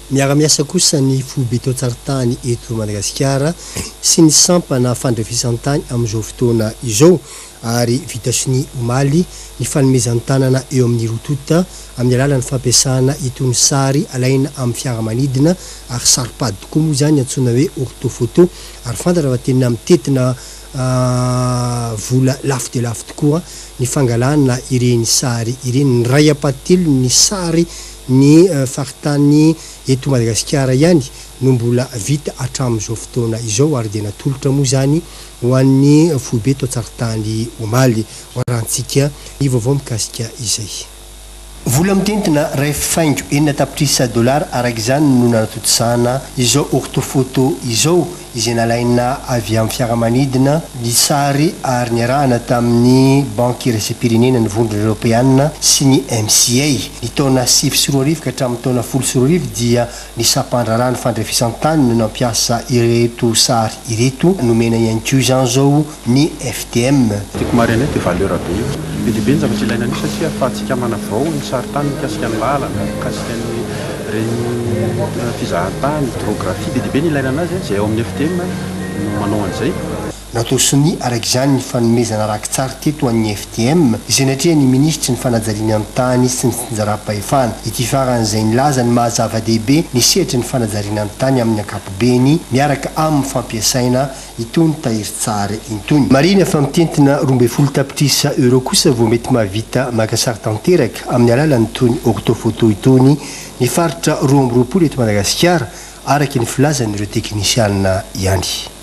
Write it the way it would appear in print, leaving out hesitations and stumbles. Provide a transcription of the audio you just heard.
miara-miasa kosa ny foibe toatsarintany eto Madagasikara sy ny sampana fandrefesantany amin'izao fotoana izao ary vita sy ny omaly ny fanomezan-tanana eo amin'ny rotota amin'ny alalan'ny fampiasana itony sary alaina amin'ny fiaramanidina ary saripady tokoa moa zany antsoina hoe orthophoto ary fantatra fa tena mitetina vola lafo de lafo tokoa ny fangalana ireny sary ireny ny ray apatelo ny sary ny faritany eto Madagasikara ihany no mbola vita hatramin'izao fotoana izao ary dia natolotra moa zany ho an'ny foibe toatsarintany omaly hoarantsika ny vaovao mikasika izay. Vola mitentina ray faingo enina tapitrisa $, araka izany no nanatotosana izao orthophoto izao izay nalaina avy amin'ny fiaramanidina ny sary ary niarahana tamin'ny banque iraisam-pirenena ny vondrona européenne sy ny MCA ny taona 2010 ka hatramin'ny taona 2010 dia ny sapan-draharaha ny fandrefesantany no nampiasa ireto sary ireto nomena ihany koa izany zao ny FTM. Tiako marina dia valeur be io be dia be ny zavatra ilaina an'io satria ahafahantsika manavao ny saritany mikasika ny lalana mikasika ny reny fizahantany hydrographie be dia be ny ilaina anazy izay ao amin'ny FTM no manao an'izay. Natao sony araka izany ny fanomezana rakin-tsary teto an'ny FTM izay natria ny ministry ny fanajariana amin'ny tany sy ny finjaram-pahefana ity faran'izay nilaza ny mahazava-dehibe ny sehatra ny fanajariana amin'ny tany amin'ny ankapobeny miaraka amin'ny fampiasaina itony tahirin-tsary itony. Marina fa mitentina 12 tapitrisa euro kosa vao mety mahavita maka sary tanteraka amin'ny alalan'ny tony orthophoto itony ny faritra 2020 eto Madagasikara araka ny filazan'ireo teknisiana ihany.